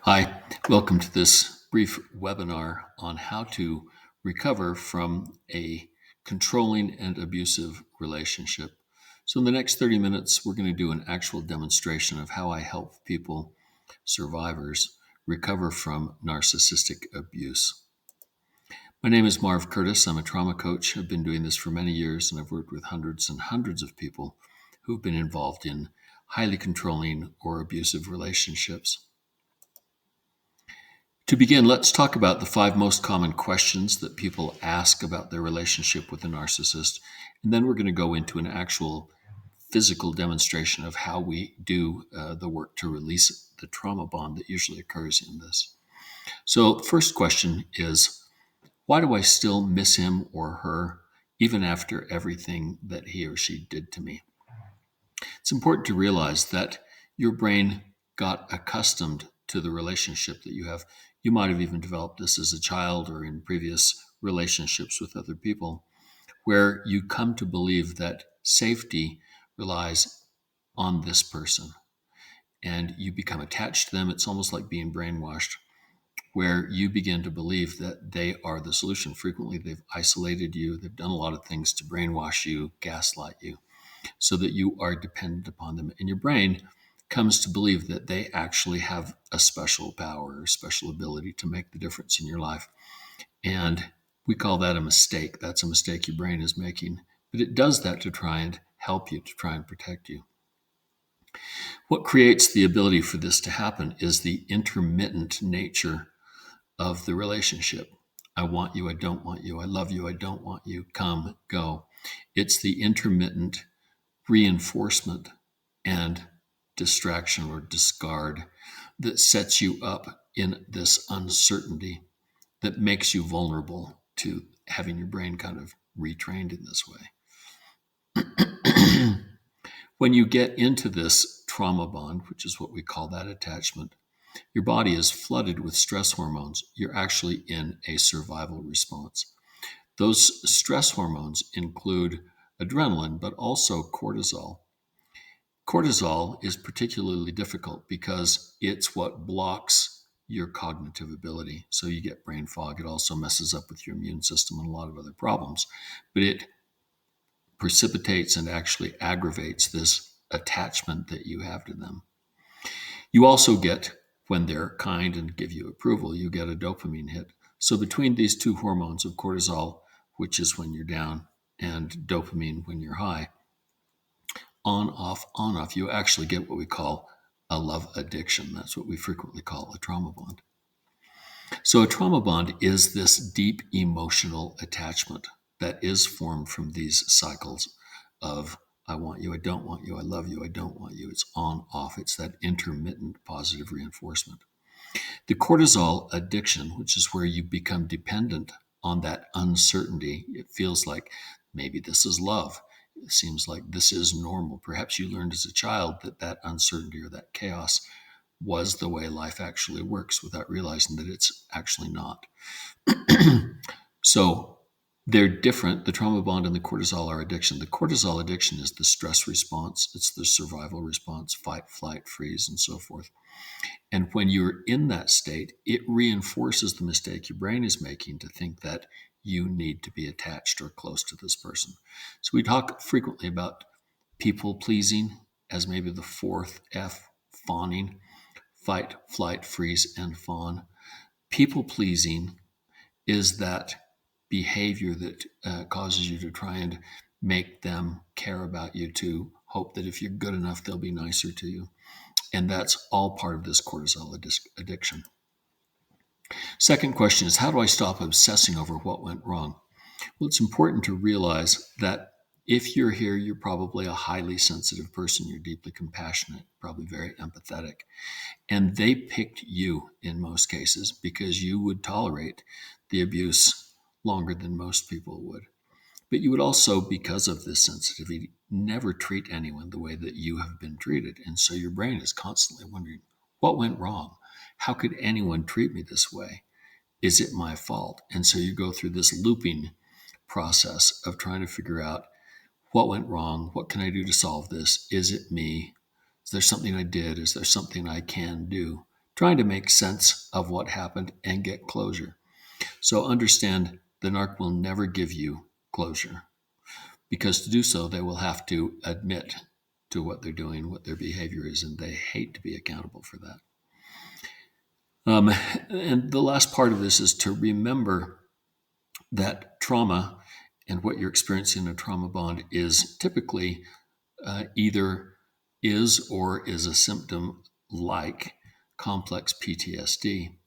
Hi, welcome to this brief webinar on how to recover from a controlling and abusive relationship. So, in the next 30 minutes, we're going to do an actual demonstration of how I help people, survivors, recover from narcissistic abuse. My name is Marv Curtis. I'm a trauma coach. I've been doing this for many years, and I've worked with hundreds and hundreds of people who've been involved in highly controlling or abusive relationships. To begin, let's talk about the 5 most common questions that people ask about their relationship with a narcissist. And then we're going to go into an actual physical demonstration of how we do the work to release the trauma bond that usually occurs in this. So, first question is, why do I still miss him or her even after everything that he or she did to me? It's important to realize that your brain got accustomed to the relationship that you have. You might have even developed this as a child or in previous relationships with other people, where you come to believe that safety relies on this person and you become attached to them. It's almost like being brainwashed, where you begin to believe that they are the solution. Frequently, they've isolated you, they've done a lot of things to brainwash you, gaslight you, so that you are dependent upon them. And your brain comes to believe that they actually have a special power or special ability to make the difference in your life. And we call that a mistake. That's a mistake your brain is making. But it does that to try and help you, to try and protect you. What creates the ability for this to happen is the intermittent nature of the relationship. I want you, I don't want you. I love you, I don't want you. Come, go. It's the intermittent reinforcement and distraction or discard that sets you up in this uncertainty that makes you vulnerable to having your brain kind of retrained in this way. When you get into this trauma bond, which is what we call that attachment, your body is flooded with stress hormones. You're actually in a survival response. Those stress hormones include adrenaline, but also cortisol. Cortisol is particularly difficult because it's what blocks your cognitive ability. So you get brain fog. It also messes up with your immune system and a lot of other problems. But it precipitates and actually aggravates this attachment that you have to them. You also get, when they're kind and give you approval, you get a dopamine hit. So between these two hormones of cortisol, which is when you're down, and dopamine when you're high, on off, you actually get what we call a love addiction. That's what we frequently call a trauma bond. So a trauma bond is this deep emotional attachment that is formed from these cycles of I want you, I don't want you, I love you, I don't want you. It's on off. It's that intermittent positive reinforcement. The cortisol addiction, which is where you become dependent on that uncertainty, it feels like maybe this is love. It seems like this is normal. Perhaps you learned as a child that that uncertainty or that chaos was the way life actually works without realizing that it's actually not. So they're different. The trauma bond and the cortisol are addiction. The cortisol addiction is the stress response, it's the survival response, fight, flight, freeze, and so forth. And when you're in that state, it reinforces the mistake your brain is making to think that you need to be attached or close to this person. So we talk frequently about people pleasing as maybe the fourth F, fawning, fight, flight, freeze, and fawn. People pleasing is that behavior that causes you to try and make them care about you, to hope that if you're good enough, they'll be nicer to you. And that's all part of this cortisol addiction. Second question is, how do I stop obsessing over what went wrong? Well, it's important to realize that if you're here, you're probably a highly sensitive person. You're deeply compassionate, probably very empathetic. And they picked you in most cases because you would tolerate the abuse longer than most people would. But you would also, because of this sensitivity, never treat anyone the way that you have been treated. And so your brain is constantly wondering, what went wrong? How could anyone treat me this way? Is it my fault? And so you go through this looping process of trying to figure out what went wrong? What can I do to solve this? Is it me? Is there something I did? Is there something I can do trying to make sense of what happened and get closure. So understand the narc will never give you closure, because to do so, they will have to admit to what they're doing, what their behavior is, and they hate to be accountable for that. And the last part of this is to remember that trauma and what you're experiencing in a trauma bond is typically either is or is a symptom like complex PTSD,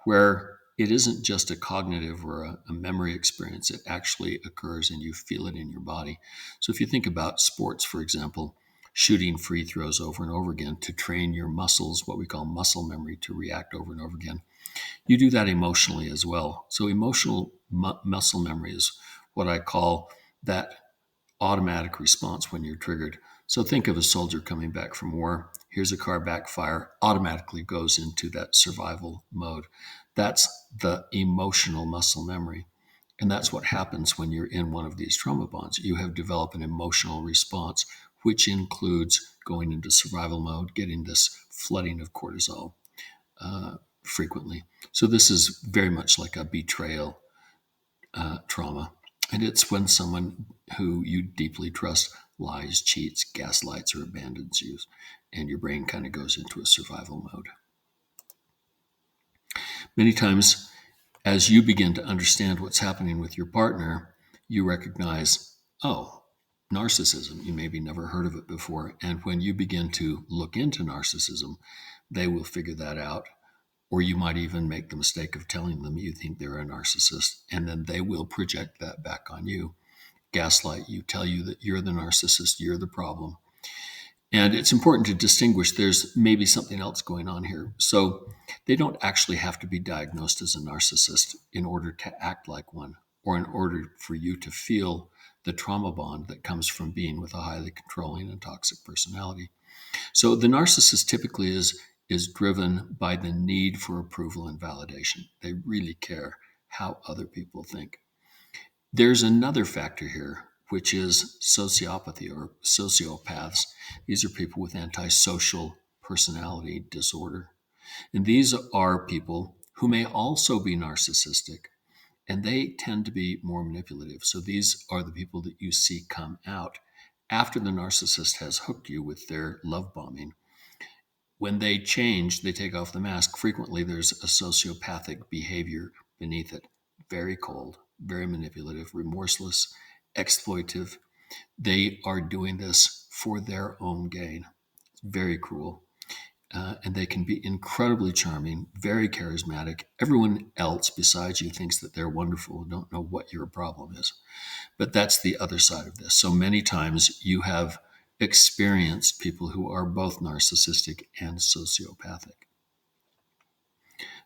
where it isn't just a cognitive or a memory experience. It actually occurs and you feel it in your body. So if you think about sports, for example, shooting free throws over and over again to train your muscles, what we call muscle memory, to react over and over again, you do that emotionally as well. So emotional muscle memory is what I call that automatic response when you're triggered. So think of a soldier coming back from war. Here's a car backfire, automatically goes into that survival mode. That's the emotional muscle memory. And that's what happens when you're in one of these trauma bonds. You have developed an emotional response, which includes going into survival mode, getting this flooding of cortisol frequently. So this is very much like a betrayal trauma. And it's when someone who you deeply trust lies, cheats, gaslights, or abandons you, and your brain kind of goes into a survival mode. Many times, as you begin to understand what's happening with your partner, you recognize, oh, narcissism. You maybe never heard of it before. And when you begin to look into narcissism, they will figure that out. Or you might even make the mistake of telling them you think they're a narcissist, and then they will project that back on you, gaslight you, tell you that you're the narcissist, you're the problem. And it's important to distinguish there's maybe something else going on here. So they don't actually have to be diagnosed as a narcissist in order to act like one, or in order for you to feel the trauma bond that comes from being with a highly controlling and toxic personality. So the narcissist typically is driven by the need for approval and validation. They really care how other people think. There's another factor here, which is sociopathy or sociopaths. These are people with antisocial personality disorder. And these are people who may also be narcissistic, and they tend to be more manipulative. So these are the people that you see come out after the narcissist has hooked you with their love bombing. When they change, they take off the mask. Frequently, there's a sociopathic behavior beneath it. Very cold, very manipulative, remorseless, exploitive. They are doing this for their own gain. It's very cruel. And they can be incredibly charming, very charismatic. Everyone else besides you thinks that they're wonderful, don't know what your problem is. But that's the other side of this. So many times you have experienced people who are both narcissistic and sociopathic.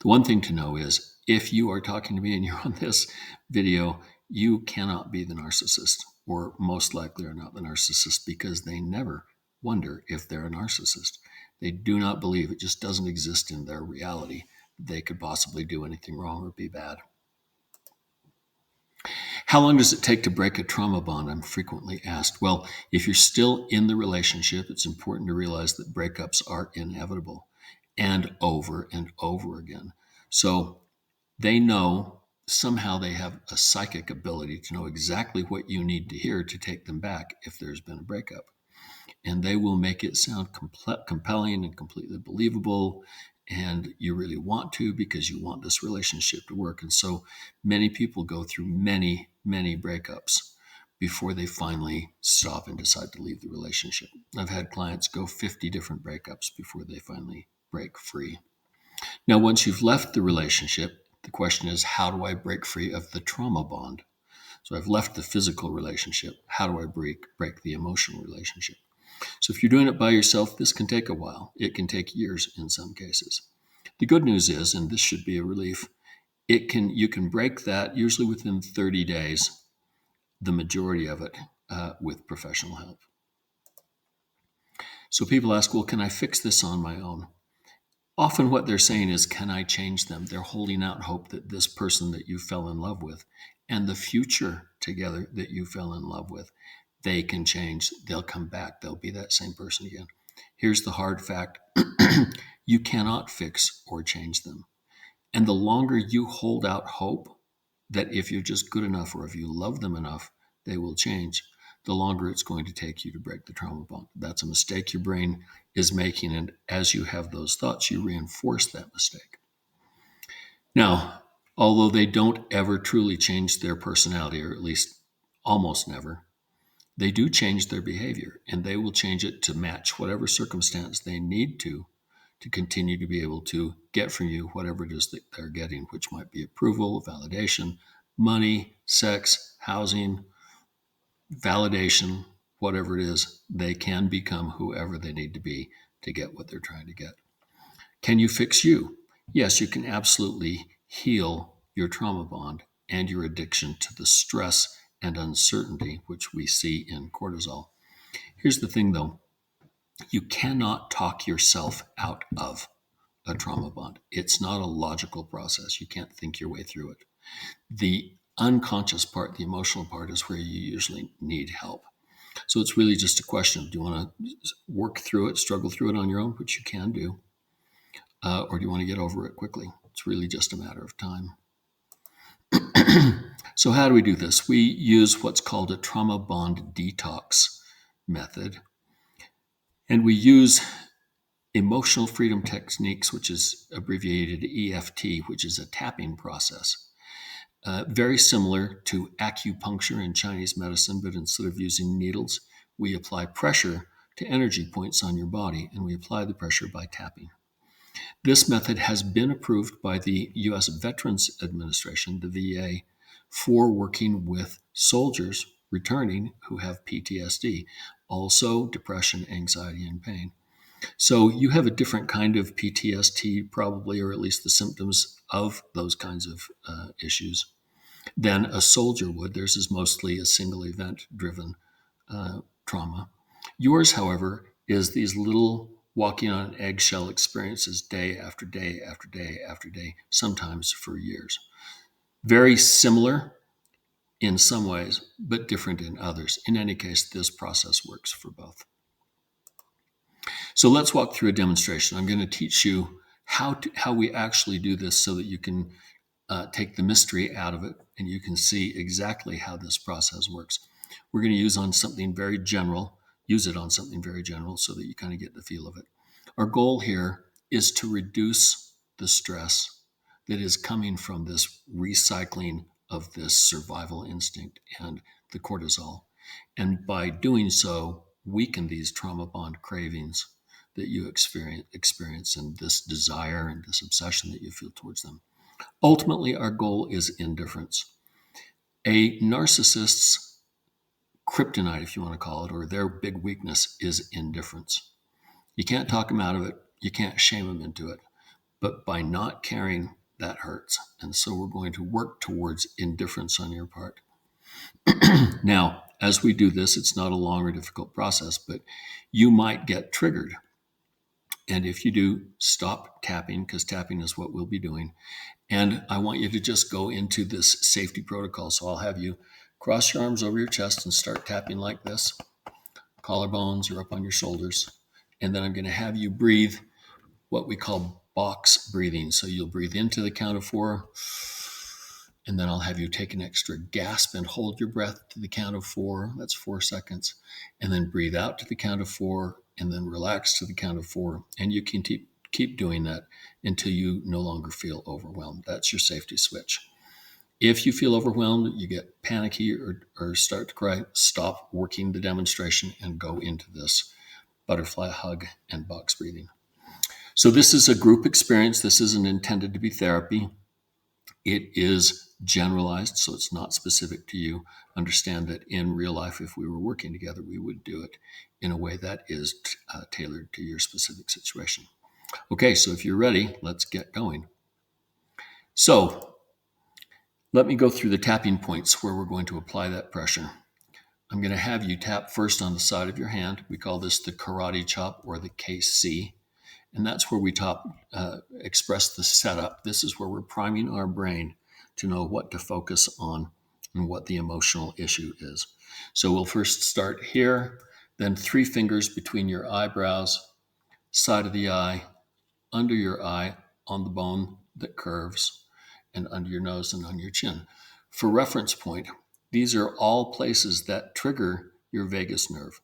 The one thing to know is if you are talking to me and you're on this video, you cannot be the narcissist, or most likely are not the narcissist, because they never wonder if they're a narcissist. They do not believe, it just doesn't exist in their reality, that they could possibly do anything wrong or be bad. How long does it take to break a trauma bond? I'm frequently asked. Well, if you're still in the relationship, it's important to realize that breakups are inevitable and over again. So they know somehow they have a psychic ability to know exactly what you need to hear to take them back if there's been a breakup. And they will make it sound compelling and completely believable. And you really want to, because you want this relationship to work. And so many people go through many breakups before they finally stop and decide to leave the relationship. I've had clients go 50 different breakups before they finally break free. Now, once you've left the relationship, the question is, how do I break free of the trauma bond? So I've left the physical relationship. How do I break the emotional relationship? So if you're doing it by yourself, this can take a while. It can take years in some cases. The good news is, and this should be a relief, you can break that usually within 30 days, the majority of it with professional help. So people ask, well, can I fix this on my own? Often what they're saying is, can I change them? They're holding out hope that this person that you fell in love with and the future together that you fell in love with, they can change. They'll come back. They'll be that same person again. Here's the hard fact. You cannot fix or change them. And the longer you hold out hope that if you're just good enough or if you love them enough, they will change, the longer it's going to take you to break the trauma bond. That's a mistake your brain is making. And as you have those thoughts, you reinforce that mistake. Now, although they don't ever truly change their personality, or at least almost never, they do change their behavior, and they will change it to match whatever circumstance they need to continue to be able to get from you whatever it is that they're getting, which might be approval, validation, money, sex, housing, validation, whatever it is. They can become whoever they need to be to get what they're trying to get. Can you fix you? Yes, you can absolutely heal your trauma bond and your addiction to the stress and uncertainty which we see in cortisol. Here's the thing though, you cannot talk yourself out of a trauma bond. It's not a logical process. You can't think your way through it. The unconscious part, the emotional part, is where you usually need help. So it's really just a question of, do you want to work through it, struggle through it on your own, which you can do, or do you want to get over it quickly? It's really just a matter of time. So how do we do this? We use what's called a trauma bond detox method. And we use emotional freedom techniques, which is abbreviated EFT, which is a tapping process. Very similar to acupuncture in Chinese medicine, but instead of using needles, we apply pressure to energy points on your body, and we apply the pressure by tapping. This method has been approved by the U.S. Veterans Administration, the VA, for working with soldiers returning who have PTSD, also depression, anxiety, and pain. So you have a different kind of PTSD, probably, or at least the symptoms of those kinds of issues, than a soldier would. Theirs is mostly a single event driven trauma. Yours, however, is these little walking on an eggshell experiences day after day after day after day, sometimes for years. Very similar in some ways, but different in others. In any case, this process works for both. So let's walk through a demonstration. I'm going to teach you how we actually do this so that you can take the mystery out of it and you can see exactly how this process works. We're going to use it on something very general so that you kind of get the feel of it. Our goal here is to reduce the stress that is coming from this recycling of this survival instinct and the cortisol. And by doing so, weaken these trauma bond cravings that you experience and this desire and this obsession that you feel towards them. Ultimately, our goal is indifference. A narcissist's kryptonite, if you want to call it, or their big weakness is indifference. You can't talk them out of it. You can't shame them into it. But by not caring, that hurts. And so we're going to work towards indifference on your part. Now, as we do this, it's not a long or difficult process, but you might get triggered. And if you do, stop tapping, because tapping is what we'll be doing. And I want you to just go into this safety protocol. So I'll have you cross your arms over your chest and start tapping like this. Collarbones are up on your shoulders. And then I'm going to have you breathe what we call box breathing. So you'll breathe into the count of 4. And then I'll have you take an extra gasp and hold your breath to the count of 4. That's 4 seconds. And then breathe out to the count of 4. And then relax to the count of 4. And you can keep doing that until you no longer feel overwhelmed. That's your safety switch. If you feel overwhelmed, you get panicky or start to cry, stop working the demonstration and go into this butterfly hug and box breathing. So this is a group experience. This isn't intended to be therapy. It is generalized, so it's not specific to you. Understand that in real life, if we were working together, we would do it in a way that is tailored to your specific situation. Okay, so if you're ready, let's get going. So let me go through the tapping points where we're going to apply that pressure. I'm going to have you tap first on the side of your hand. We call this the karate chop or the KC. And that's where we express the setup. This is where we're priming our brain to know what to focus on and what the emotional issue is. So we'll first start here, then 3 fingers between your eyebrows, side of the eye, under your eye, on the bone that curves, and under your nose and on your chin. For reference point, these are all places that trigger your vagus nerve.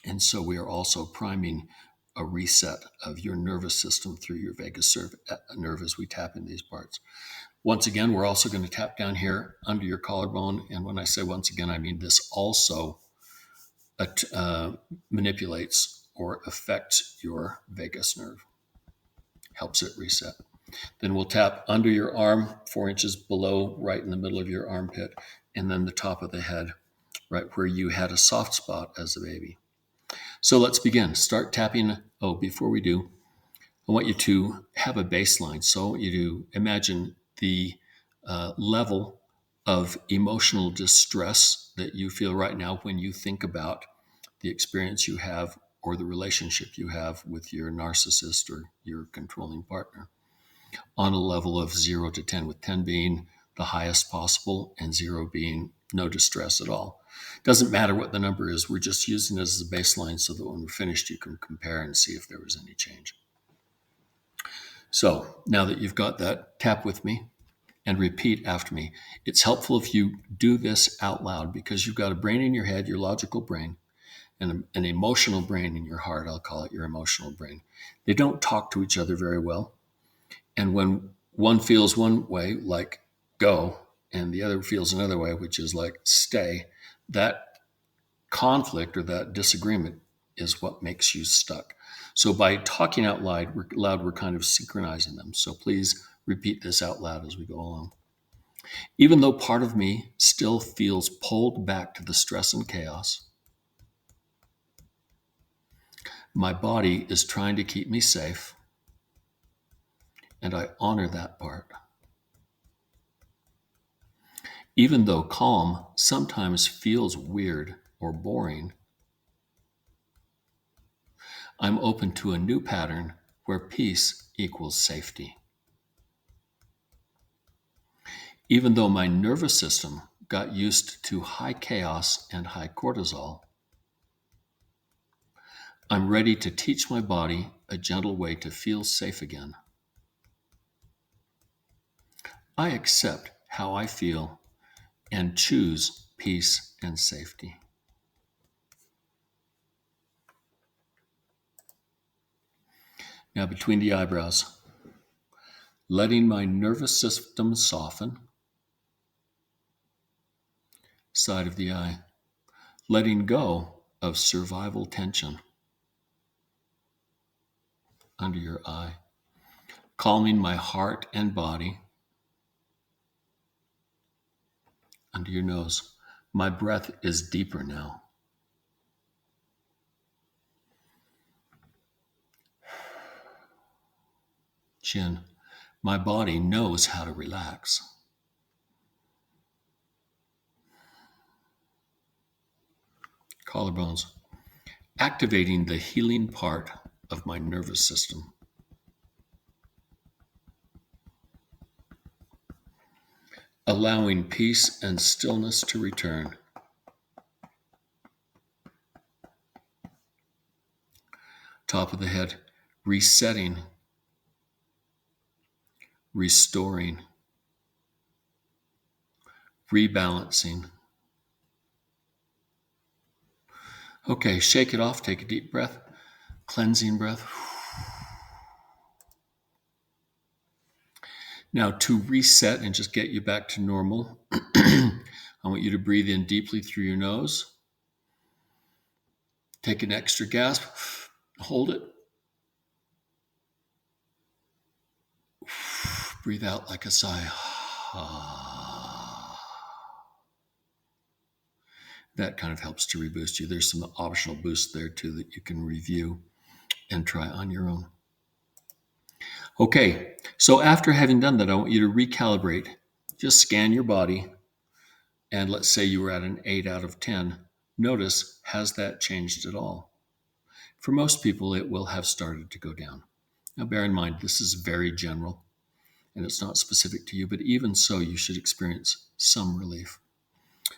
And so we are also priming a reset of your nervous system through your vagus nerve as we tap in these parts. Once again, we're also going to tap down here under your collarbone. And when I say once again, I mean this also manipulates or affects your vagus nerve, helps it reset. Then we'll tap under your arm, 4 inches below, right in the middle of your armpit, and then the top of the head, right where you had a soft spot as a baby. So let's begin. Start tapping. Oh, before we do, I want you to have a baseline. So I want you to imagine the level of emotional distress that you feel right now when you think about the experience you have or the relationship you have with your narcissist or your controlling partner, on a level of 0 to 10, with 10 being the highest possible and 0 being no distress at all. Doesn't matter what the number is. We're just using it as a baseline so that when we're finished, you can compare and see if there was any change. So now that you've got that, tap with me and repeat after me. It's helpful if you do this out loud because you've got a brain in your head, your logical brain, and an emotional brain in your heart. I'll call it your emotional brain. They don't talk to each other very well. And when one feels one way, like go, and the other feels another way, which is like stay, that conflict or that disagreement is what makes you stuck. So by talking out loud, we're kind of synchronizing them. So please repeat this out loud as we go along. Even though part of me still feels pulled back to the stress and chaos, my body is trying to keep me safe, and I honor that part. Even though calm sometimes feels weird or boring, I'm open to a new pattern where peace equals safety. Even though my nervous system got used to high chaos and high cortisol, I'm ready to teach my body a gentle way to feel safe again. I accept how I feel and choose peace and safety. Now, between the eyebrows, letting my nervous system soften, side of the eye, letting go of survival tension under your eye, calming my heart and body under your nose. My breath is deeper now. Chin. My body knows how to relax. Collarbones. Activating the healing part of my nervous system. Allowing peace and stillness to return. Top of the head. Resetting. Restoring. Rebalancing. Okay, shake it off. Take a deep breath. Cleansing breath. Now, to reset and just get you back to normal, I want you to breathe in deeply through your nose. Take an extra gasp. Hold it. Breathe out like a sigh. That kind of helps to reboost you. There's some optional boosts there too that you can review and try on your own. Okay, so after having done that, I want you to recalibrate. Just scan your body, and let's say you were at an 8 out of 10. Notice, has that changed at all? For most people, it will have started to go down. Now, bear in mind, this is very general, and it's not specific to you, but even so, you should experience some relief.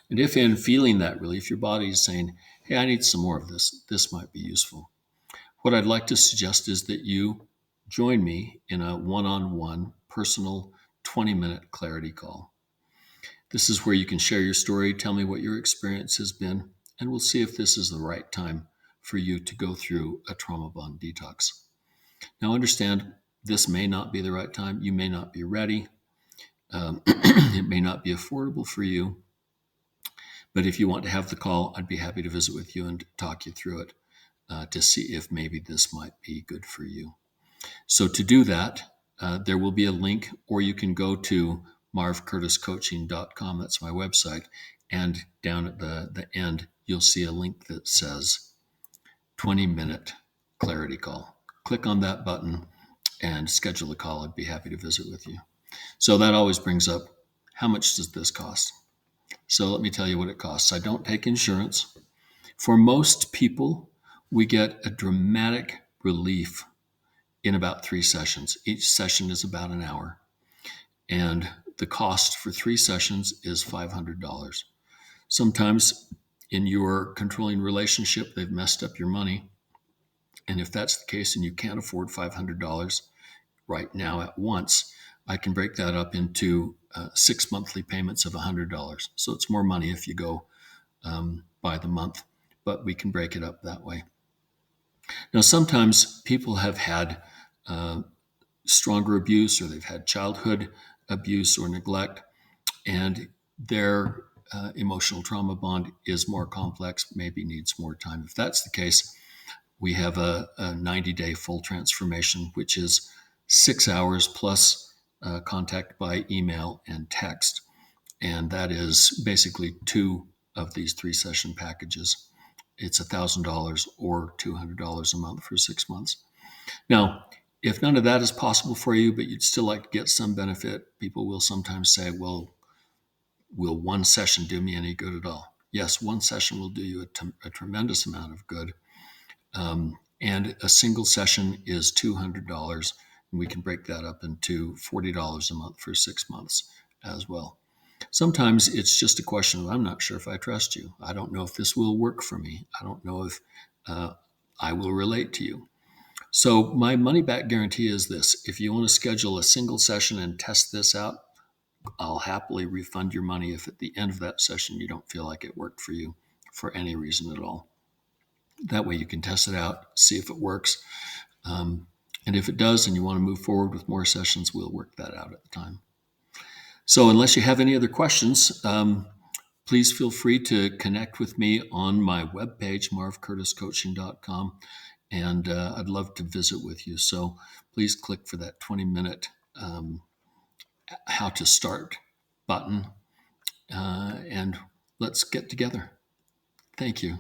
And if in feeling that relief, your body is saying, hey, I need some more of this, this might be useful. What I'd like to suggest is that you join me in a one-on-one personal 20-minute clarity call. This is where you can share your story, tell me what your experience has been, and we'll see if this is the right time for you to go through a trauma bond detox. Now, understand this may not be the right time. You may not be ready. It may not be affordable for you. But if you want to have the call, I'd be happy to visit with you and talk you through it to see if maybe this might be good for you. So to do that, there will be a link, or you can go to marvcurtiscoaching.com. That's my website. And down at the end, you'll see a link that says 20-minute clarity call. Click on that button and schedule a call. I'd be happy to visit with you. So that always brings up, how much does this cost? So let me tell you what it costs. I don't take insurance. For most people, we get a dramatic relief in about 3 sessions. Each session is about an hour. And the cost for 3 sessions is $500. Sometimes in your controlling relationship, they've messed up your money. And if that's the case and you can't afford $500 right now at once, I can break that up into 6 monthly payments of $100. So it's more money if you go by the month, but we can break it up that way. Now, sometimes people have had stronger abuse, or they've had childhood abuse or neglect, and their emotional trauma bond is more complex, maybe needs more time. If that's the case, we have a 90-day full transformation, which is 6 hours plus contact by email and text. And that is basically 2 of these 3 session packages. It's $1,000 or $200 a month for 6 months. Now, if none of that is possible for you, but you'd still like to get some benefit, people will sometimes say, well, will one session do me any good at all? Yes, one session will do you a tremendous amount of good. And a single session is $200. And we can break that up into $40 a month for 6 months as well. Sometimes it's just a question of, I'm not sure if I trust you. I don't know if this will work for me. I don't know if I will relate to you. So my money back guarantee is this. If you want to schedule a single session and test this out, I'll happily refund your money if at the end of that session you don't feel like it worked for you for any reason at all. That way you can test it out, see if it works. And if it does and you want to move forward with more sessions, we'll work that out at the time. So unless you have any other questions, please feel free to connect with me on my webpage, marvcurtiscoaching.com, and I'd love to visit with you. So please click for that 20-minute how to start button, and let's get together. Thank you.